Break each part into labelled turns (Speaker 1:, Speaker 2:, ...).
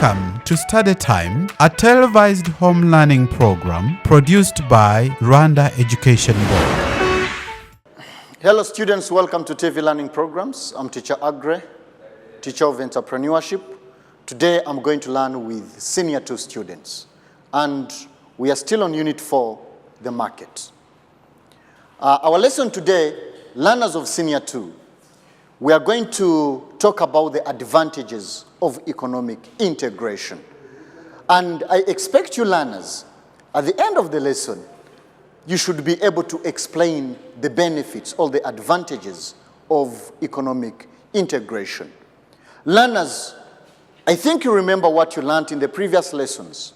Speaker 1: Welcome to Study Time, a televised home learning program produced by Rwanda Education Board.
Speaker 2: Hello students, welcome to TV Learning Programs. I'm teacher Agre, teacher of Entrepreneurship. Today I'm going to learn with Senior 2 students. And we are still on Unit 4, the market. Our lesson today, learners of Senior 2, we are going to talk about the advantages of economic integration. And I expect you learners, at the end of the lesson, you should be able to explain the benefits or the advantages of economic integration. Learners, I think you remember what you learned in the previous lessons.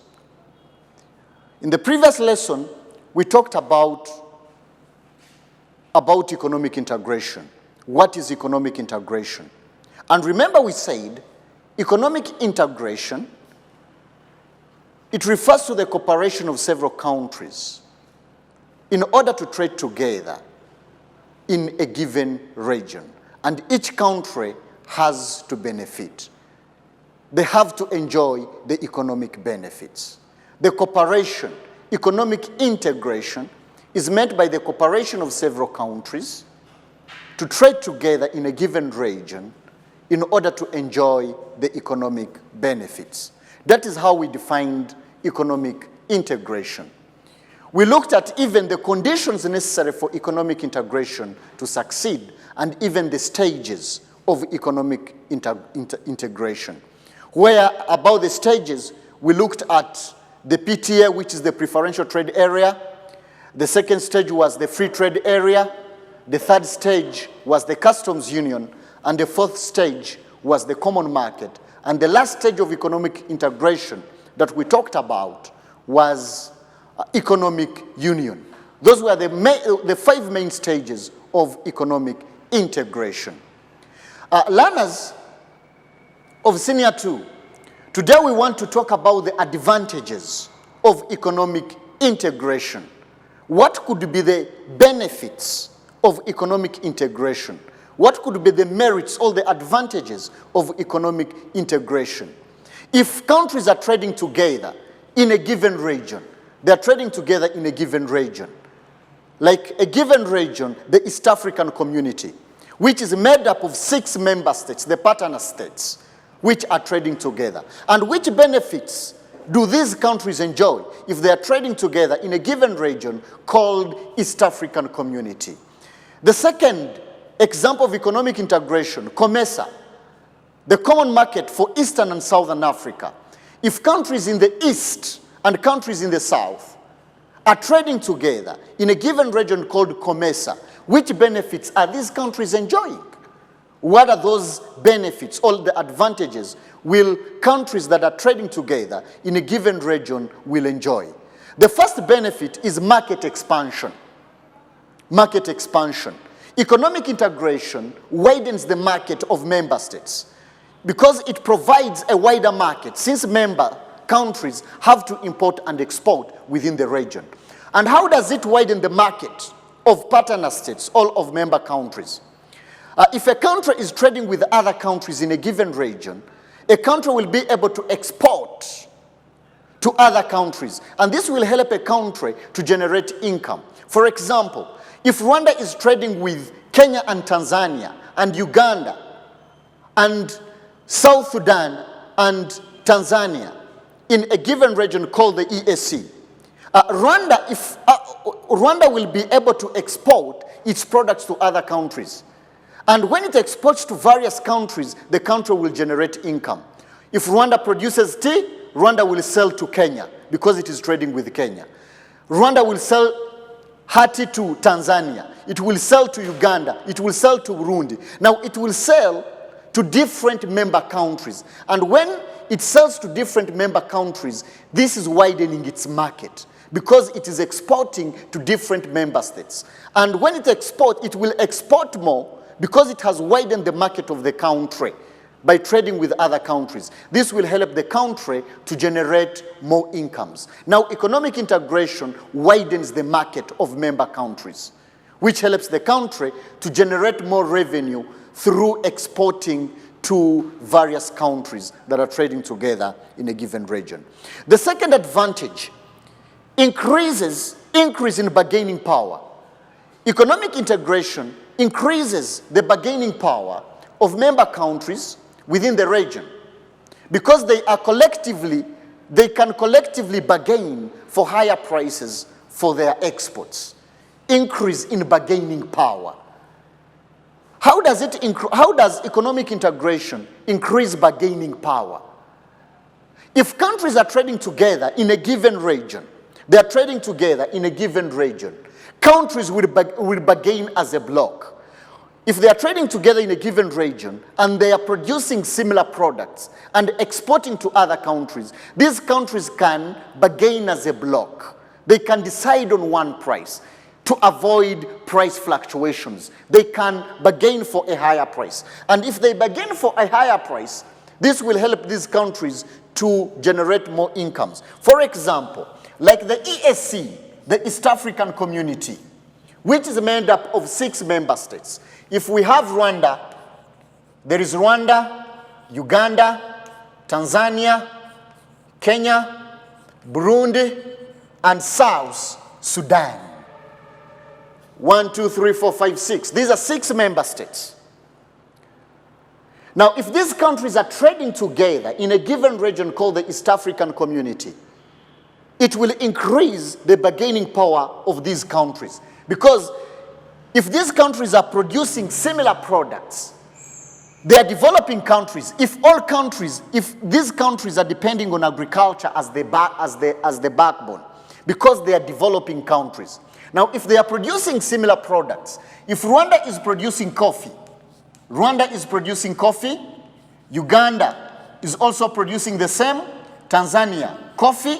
Speaker 2: In the previous lesson, we talked about economic integration. What is economic integration? And remember we said, economic integration, it refers to the cooperation of several countries in order to trade together in a given region. And each country has to benefit. They have to enjoy the economic benefits. The cooperation, economic integration, is meant by the cooperation of several countries to trade together in a given region in order to enjoy the economic benefits. That is how we defined economic integration. We looked at even the conditions necessary for economic integration to succeed and even the stages of economic integration. Where about the stages, we looked at the PTA, which is the preferential trade area. The second stage was the free trade area. The third stage was the customs union. And the fourth stage was the common market. And the last stage of economic integration that we talked about was economic union. Those were the 5 main stages of economic integration. Learners of Senior 2, today we want to talk about the advantages of economic integration. What could be the benefits of economic integration? What could be the merits or the advantages of economic integration? If countries are trading together in a given region, they are trading together in a given region. Like a given region, the East African Community, which is made up of 6 member states, the partner states, which are trading together. And which benefits do these countries enjoy if they are trading together in a given region called East African Community? The second example of economic integration, COMESA, the common market for Eastern and Southern Africa. If countries in the East and countries in the South are trading together in a given region called COMESA, which benefits are these countries enjoying? What are those benefits, all the advantages will countries that are trading together in a given region will enjoy? The first benefit is market expansion. Market expansion. Economic integration widens the market of member states because it provides a wider market since member countries have to import and export within the region. And how does it widen the market of partner states, all of member countries? If a country is trading with other countries in a given region, a country will be able to export to other countries. And this will help a country to generate income. For example, if Rwanda is trading with Kenya and Tanzania and Uganda and South Sudan and Tanzania in a given region called the EAC, Rwanda will be able to export its products to other countries. And when it exports to various countries, the country will generate income. If Rwanda produces tea, Rwanda will sell to Kenya because it is trading with Kenya. Rwanda will sell Hati to Tanzania. It will sell to Uganda. It will sell to Burundi. Now it will sell to different member countries. And when it sells to different member countries, this is widening its market because it is exporting to different member states. And when it exports, it will export more because it has widened the market of the country by trading with other countries. This will help the country to generate more incomes. Now, economic integration widens the market of member countries, which helps the country to generate more revenue through exporting to various countries that are trading together in a given region. The second advantage, increase in bargaining power. Economic integration increases the bargaining power of member countries within the region because they can collectively bargain for higher prices for their exports. Increase in bargaining power. How does economic integration increase bargaining power? If countries are trading together in a given region, countries will bargain as a bloc. If they are trading together in a given region and they are producing similar products and exporting to other countries, these countries can bargain as a bloc. They can decide on one price to avoid price fluctuations. They can bargain for a higher price. And if they bargain for a higher price, this will help these countries to generate more incomes. For example, like the EAC, the East African Community, which is made up of 6 member states. If we have Rwanda, there is Rwanda, Uganda, Tanzania, Kenya, Burundi, and South Sudan. 1, 2, 3, 4, 5, 6. These are 6 member states. Now, if these countries are trading together in a given region called the East African Community, it will increase the bargaining power of these countries. Because if these countries are producing similar products, they are developing countries. If these countries are depending on agriculture as the backbone, because they are developing countries. Now, if they are producing similar products, if Rwanda is producing coffee, Uganda is also producing the same, Tanzania, coffee,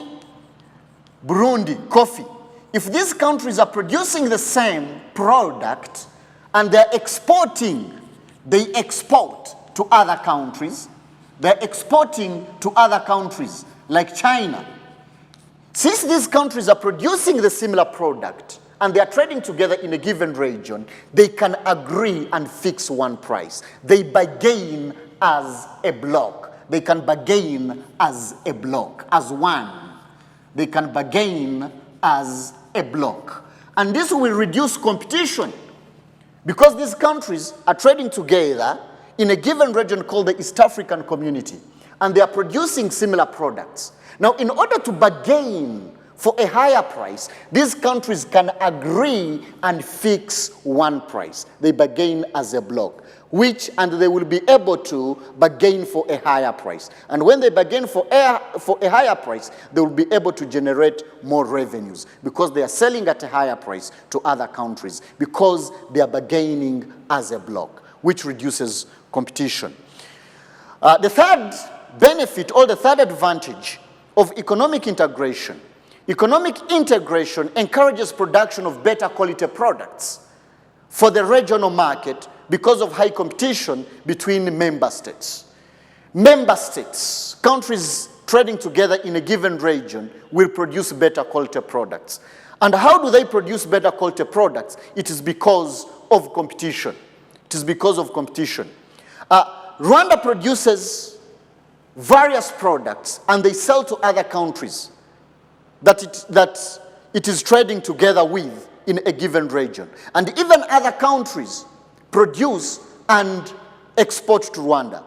Speaker 2: Burundi, coffee. If these countries are producing the same product and they're exporting, they export to other countries. They're exporting to other countries like China. Since these countries are producing the similar product and they are trading together in a given region, they can agree and fix one price. They bargain as a bloc. They can bargain as a bloc, as one. They can bargain as a bloc. And this will reduce competition because these countries are trading together in a given region called the East African Community, and they are producing similar products. Now, in order to bargain for a higher price, these countries can agree and fix one price. They bargain as a bloc, and they will be able to bargain for a higher price. And when they bargain for a higher price, they will be able to generate more revenues because they are selling at a higher price to other countries because they are bargaining as a bloc, which reduces competition. The third benefit or the third advantage of economic integration encourages production of better quality products for the regional market because of high competition between member states. Countries trading together in a given region will produce better quality products. And how do they produce better quality products? It is because of competition. Rwanda produces various products and they sell to other countries that it is trading together with in a given region. And even other countries produce and export to Rwanda.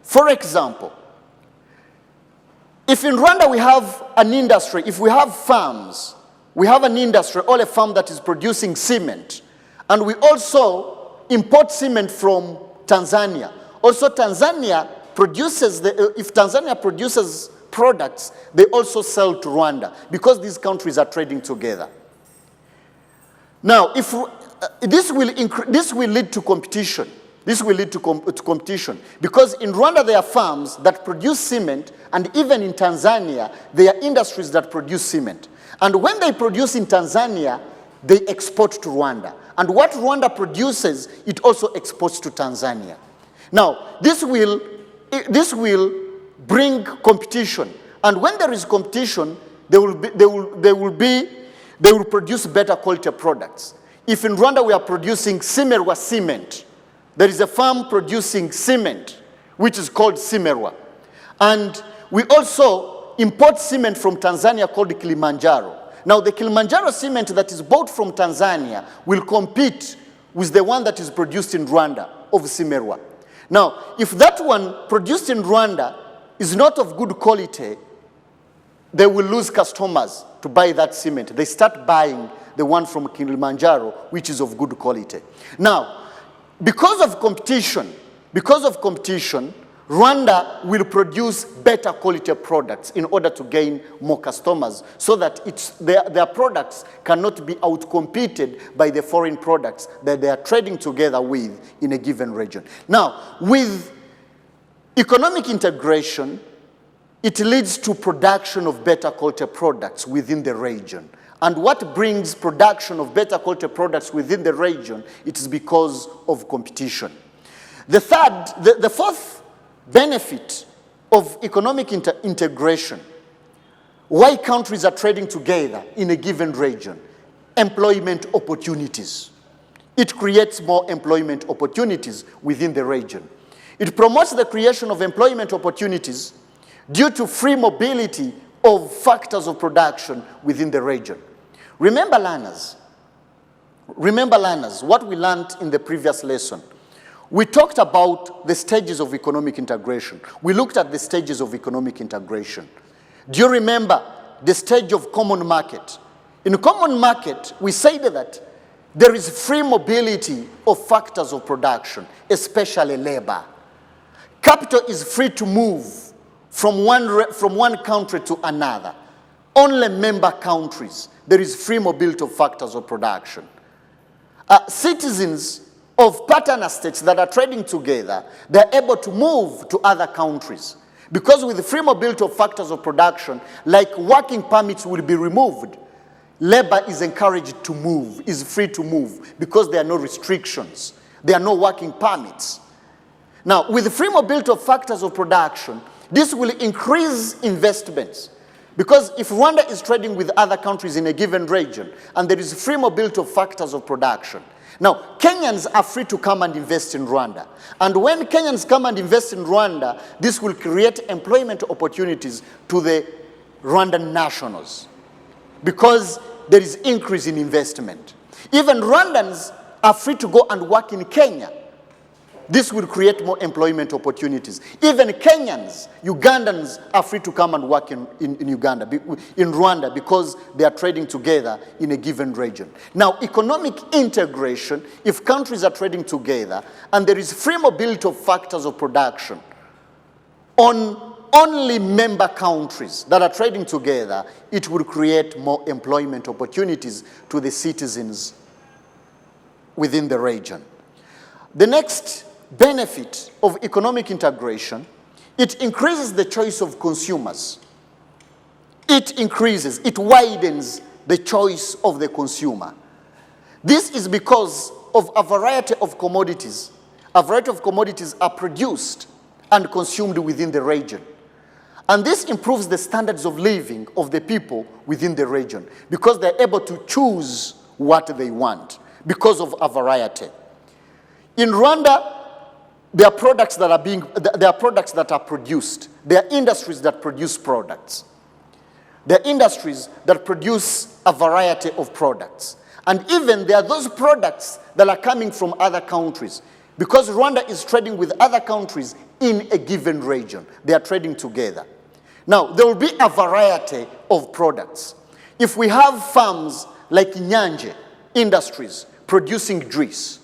Speaker 2: For example, if in Rwanda we have an industry, if we have farms, we have an industry or a farm that is producing cement, and we also import cement from Tanzania. Also, Tanzania produces, if Tanzania produces products, they also sell to Rwanda because these countries are trading together. Now, if this will lead to competition. This will lead to competition because in Rwanda there are farms that produce cement, and even in Tanzania there are industries that produce cement. And when they produce in Tanzania, they export to Rwanda. And what Rwanda produces, it also exports to Tanzania. Now, this will bring competition. And when there is competition, they will produce better quality products. If in Rwanda we are producing cement, there is a farm producing cement, which is called Simerwa. And we also import cement from Tanzania called Kilimanjaro. Now, the Kilimanjaro cement that is bought from Tanzania will compete with the one that is produced in Rwanda of Simerwa. Now, if that one produced in Rwanda is not of good quality, they will lose customers to buy that cement. They start buying the one from Kilimanjaro, which is of good quality. Now, because of competition, Rwanda will produce better quality products in order to gain more customers so that their products cannot be outcompeted by the foreign products that they are trading together with in a given region. Now, with economic integration, it leads to production of better quality products within the region. And what brings production of better quality products within the region? It is because of competition. The fourth benefit of economic integration, why countries are trading together in a given region, employment opportunities. It creates more employment opportunities within the region. It promotes the creation of employment opportunities due to free mobility of factors of production within the region. Remember learners, what we learned in the previous lesson. We talked about the stages of economic integration. We looked at the stages of economic integration. Do you remember the stage of common market? In common market, we said that there is free mobility of factors of production, especially labor. Capital is free to move from one country to another. Only member countries, there is free mobility of factors of production. Citizens of partner states that are trading together, they're able to move to other countries. Because with the free mobility of factors of production, like working permits will be removed, labor is encouraged to move, is free to move, because there are no restrictions. There are no working permits. Now, with the free mobility of factors of production, this will increase investments. Because if Rwanda is trading with other countries in a given region, and there is free mobility of factors of production, now, Kenyans are free to come and invest in Rwanda. And when Kenyans come and invest in Rwanda, this will create employment opportunities to the Rwandan nationals because there is increase in investment. Even Rwandans are free to go and work in Kenya. This will create more employment opportunities. Even Kenyans, Ugandans are free to come and work in Rwanda because they are trading together in a given region. Now, economic integration, if countries are trading together and there is free mobility of factors of production on only member countries that are trading together, it will create more employment opportunities to the citizens within the region. The next benefit of economic integration, it increases the choice of consumers. It widens the choice of the consumer. This is because of a variety of commodities. A variety of commodities are produced and consumed within the region. And this improves the standards of living of the people within the region because they're able to choose what they want because of a variety. In Rwanda, there are products that are produced. There are industries that produce products. There are industries that produce a variety of products. And even there are those products that are coming from other countries. Because Rwanda is trading with other countries in a given region. They are trading together. Now, there will be a variety of products. If we have farms like Nyanje Industries producing dress,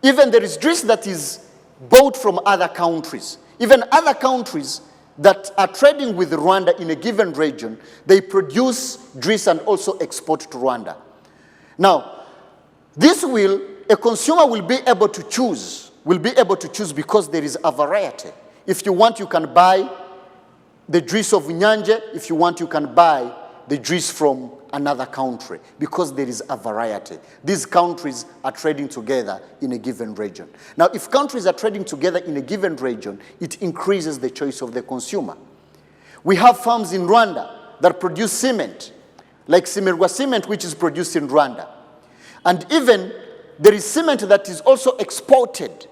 Speaker 2: even there is dress that is bought from other countries. Even other countries that are trading with Rwanda in a given region, they produce dress and also export to Rwanda. Now, a consumer will be able to choose because there is a variety. If you want, you can buy the dress of Nyanje. If you want, you can buy the dress from another country because there is a variety. These countries are trading together in a given region. Now, if countries are trading together in a given region, it increases the choice of the consumer. We have farms in Rwanda that produce cement, like Simerwa cement, which is produced in Rwanda. And even there is cement that is also exported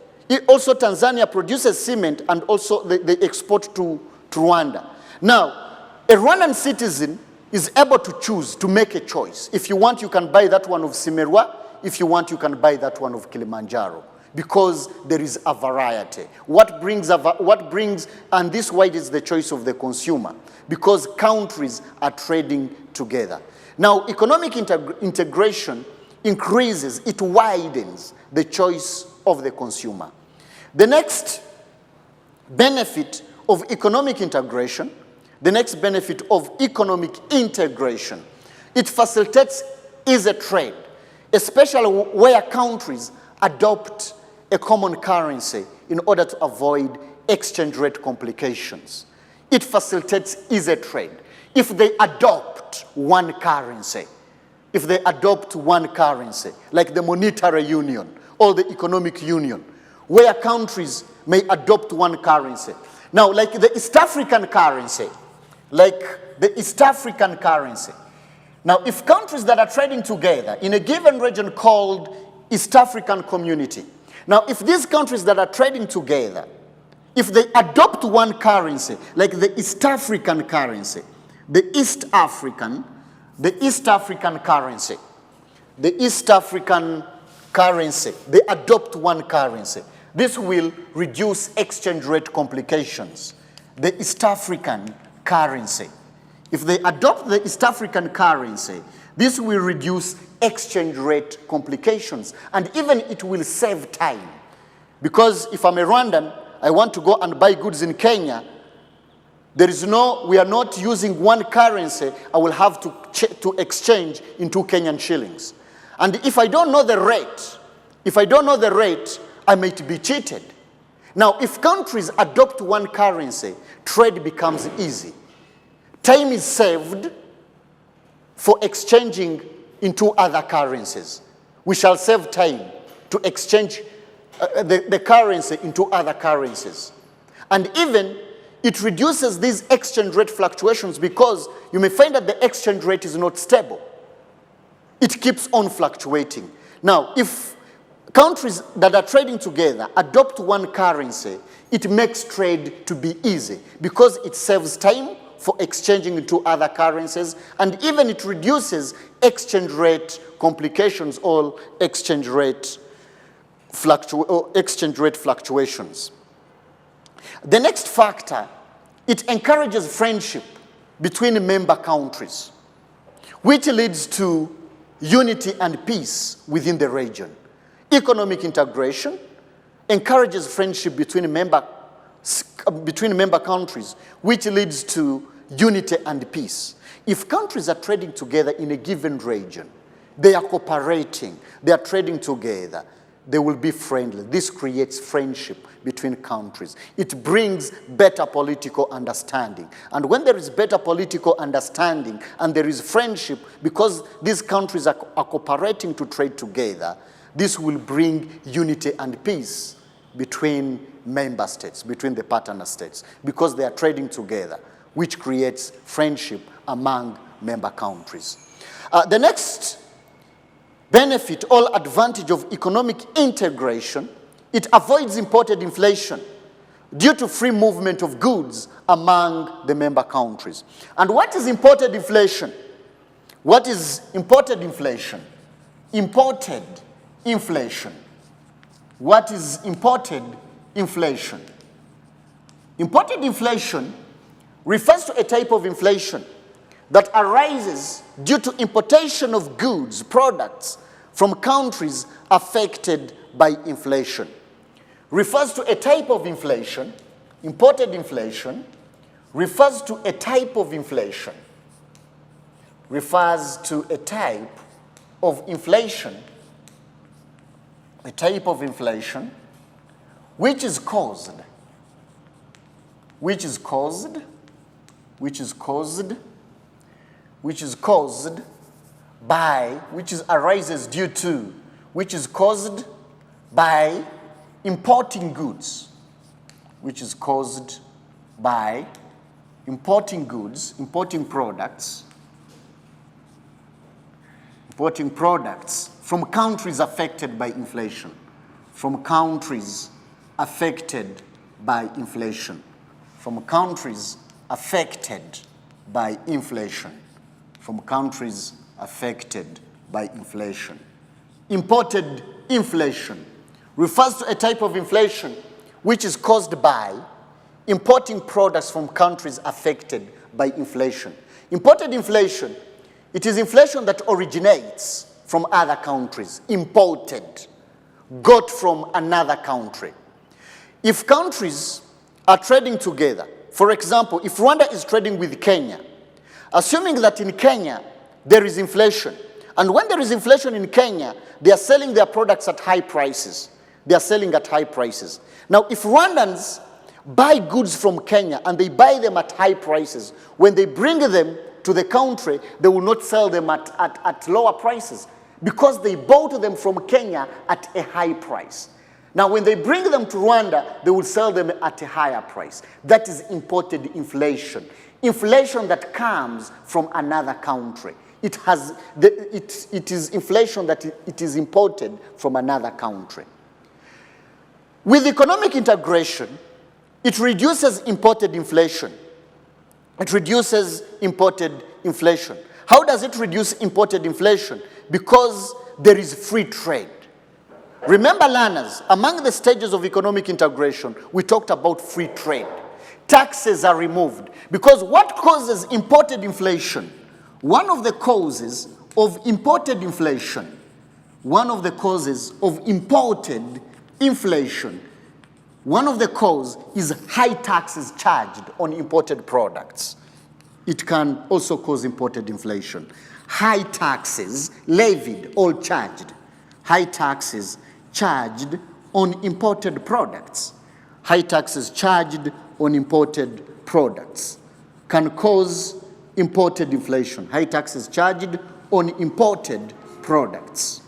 Speaker 2: Also, Tanzania produces cement and also they export to Rwanda. Now, a Rwandan citizen is able to choose, to make a choice. If you want, you can buy that one of Simerwa. If you want, you can buy that one of Kilimanjaro, because there is a variety. What brings, and this why it is the choice of the consumer, because countries are trading together. Now, economic integration increases, it widens the choice of the consumer. The next benefit of economic integration, it facilitates easy trade, especially where countries adopt a common currency in order to avoid exchange rate complications. It facilitates easy trade. If they adopt one currency, like the monetary union or the economic union, where countries may adopt one currency. Now, like the East African currency, now, if countries that are trading together in a given region called East African Community, now, if these countries that are trading together, if they adopt one currency, like the East African currency, they adopt one currency. This will reduce exchange rate complications. The East African currency. If they adopt the East African currency, this will reduce exchange rate complications, and even it will save time. Because if I'm a Rwandan, I want to go and buy goods in Kenya, we are not using one currency, I will have to exchange into Kenyan shillings. And if I don't know the rate, I might be cheated. Now, if countries adopt one currency, trade becomes easy. Time is saved for exchanging into other currencies. We shall save time to exchange the currency into other currencies. And even it reduces these exchange rate fluctuations, because you may find that the exchange rate is not stable. It keeps on fluctuating. Now, if countries that are trading together adopt one currency, it makes trade to be easy, because it saves time for exchanging into other currencies, and even it reduces exchange rate complications or exchange rate fluctuations. The next factor, it encourages friendship between member countries, which leads to unity and peace within the region. Economic integration encourages friendship between member countries, which leads to unity and peace. If countries are trading together in a given region, they are cooperating, they are trading together, they will be friendly. This creates friendship between countries. It brings better political understanding. And when there is better political understanding and there is friendship, because these countries are cooperating to trade together, this will bring unity and peace between member states, between the partner states, because they are trading together, which creates friendship among member countries. The next benefit or advantage of economic integration, it avoids imported inflation due to free movement of goods among the member countries. And what is imported inflation? What is imported inflation? Imported inflation. What is imported inflation? Imported inflation refers to a type of inflation that arises due to importation of goods, products from countries affected by inflation. Refers to a type of inflation, imported inflation, refers to a type of inflation, refers to a type of inflation, which is caused by importing goods, importing products from countries affected by inflation, affected by inflation. From countries affected by inflation. From countries affected by inflation. Imported inflation refers to a type of inflation which is caused by importing products from countries affected by inflation. Imported inflation, it is inflation that originates from other countries, imported, got from another country. If countries are trading together, for example, if Rwanda is trading with Kenya, assuming that in Kenya there is inflation, and when there is inflation in Kenya, they are selling their products at high prices. They are selling at high prices. Now, if Rwandans buy goods from Kenya and they buy them at high prices, when they bring them to the country, they will not sell them at lower prices because they bought them from Kenya at a high price. Now, when they bring them to Rwanda, they will sell them at a higher price. That is imported inflation. Inflation that comes from another country. It is inflation that it is imported from another country. With economic integration, it reduces imported inflation. It reduces imported inflation. How does it reduce imported inflation? Because there is free trade. Remember, learners, among the stages of economic integration, we talked about free trade. Taxes are removed. Because what causes imported inflation? One of the causes of imported inflation, one of the causes of imported inflation, one of the causes is high taxes charged on imported products. It can also cause imported inflation. High taxes levied or charged. High taxes charged on imported products. High taxes charged on imported products can cause imported inflation. High taxes charged on imported products.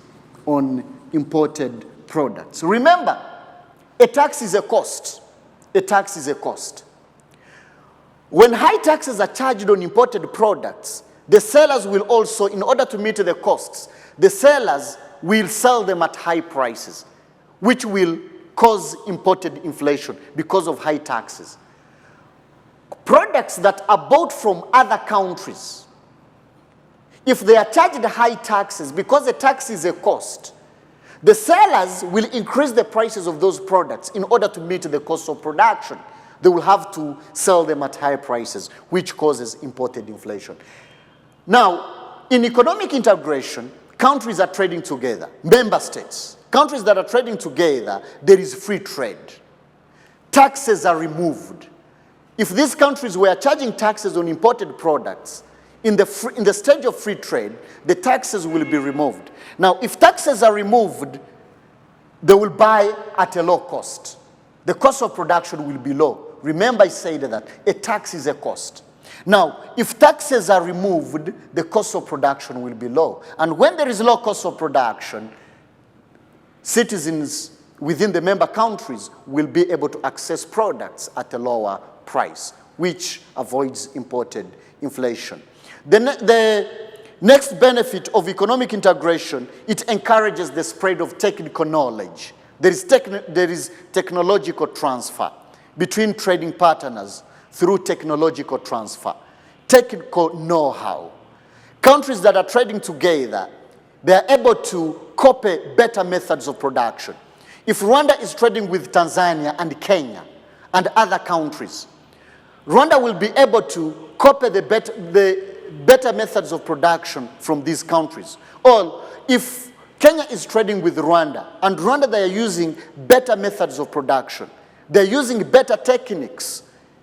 Speaker 2: On imported products. Remember, a tax is a cost. A tax is a cost. When high taxes are charged on imported products, the sellers will also, in order to meet the costs, the sellers will sell them at high prices, which will cause imported inflation because of high taxes. Products that are bought from other countries, if they are charged high taxes, because the tax is a cost, the sellers will increase the prices of those products in order to meet the cost of production. They will have to sell them at high prices, which causes imported inflation. Now, in economic integration, countries are trading together, member states. Countries that are trading together, there is free trade. Taxes are removed. If these countries were charging taxes on imported products, in the stage of free trade, the taxes will be removed. Now, if taxes are removed, they will buy at a low cost. The cost of production will be low. Remember, I said that a tax is a cost. Now, if taxes are removed, the cost of production will be low. And when there is low cost of production, citizens within the member countries will be able to access products at a lower price, which avoids imported inflation. The next benefit of economic integration, it encourages the spread of technical knowledge. There is technological transfer between trading partners through technological transfer, technical know-how. Countries that are trading together, they are able to copy better methods of production. If Rwanda is trading with Tanzania and Kenya and other countries, Rwanda will be able to copy the better methods of production from these countries. Or if Kenya is trading with Rwanda, and Rwanda they are using better methods of production, they're using better techniques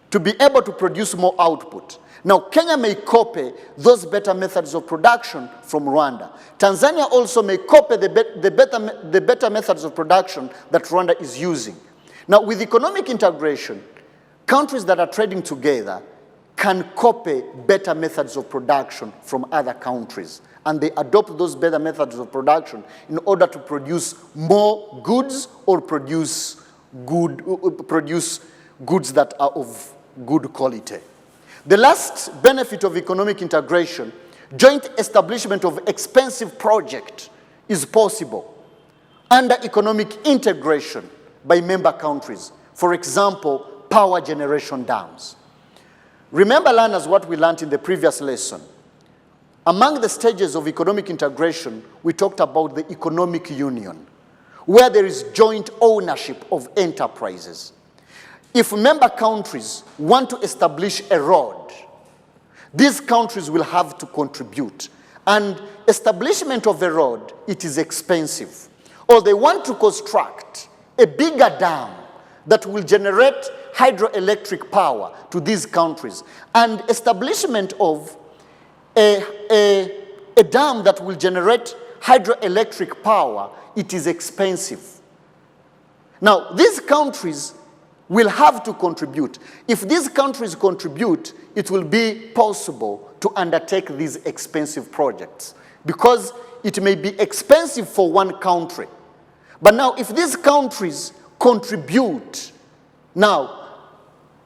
Speaker 2: to be able to produce more output. Now, Kenya may copy those better methods of production from Rwanda. Tanzania also may copy the better methods of production that Rwanda is using. Now, with economic integration, countries that are trading together can copy better methods of production from other countries. And they adopt those better methods of production in order to produce more goods or produce goods that are of good quality. The last benefit of economic integration, joint establishment of expensive project is possible. Under economic integration, by member countries. For example, power generation dams. Remember, learners, what we learned in the previous lesson. Among the stages of economic integration, we talked about the economic union, where there is joint ownership of enterprises. If member countries want to establish a road, these countries will have to contribute. And establishment of a road, it is expensive. Or they want to construct a bigger dam that will generate hydroelectric power to these countries. And establishment of a dam that will generate hydroelectric power, it is expensive. Now, these countries will have to contribute. If these countries contribute, it will be possible to undertake these expensive projects, because it may be expensive for one country. But now, if these countries contribute, now,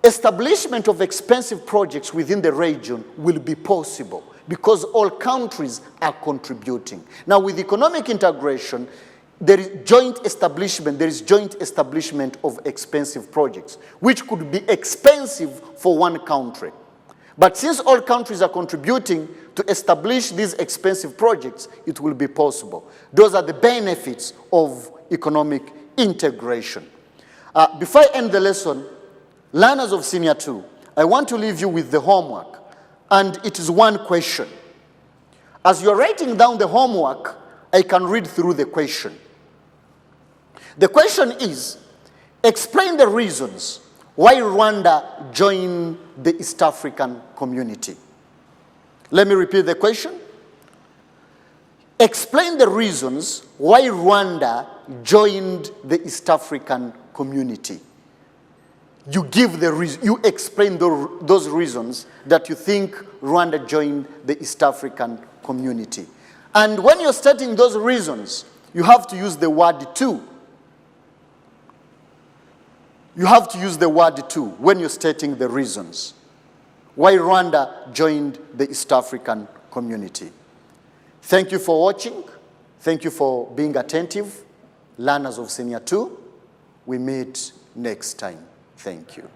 Speaker 2: establishment of expensive projects within the region will be possible because all countries are contributing. Now, with economic integration, there is joint establishment of expensive projects, which could be expensive for one country. But since all countries are contributing to establish these expensive projects, it will be possible. Those are the benefits of economic integration. Before I end the lesson, learners of Senior 2, I want to leave you with the homework, and it is one question. As you're writing down the homework, I can read through the question. The question is, explain the reasons why Rwanda joined the East African community. Let me repeat the question. Explain the reasons why Rwanda joined the East African community. You give the reason, you explain those reasons that you think Rwanda joined the East African community. And when you're stating those reasons, you have to use the word "to." You have to use the word "to" when you're stating the reasons why Rwanda joined the East African community. Thank you for watching. Thank you for being attentive. Learners of Senior 2, we meet next time. Thank you.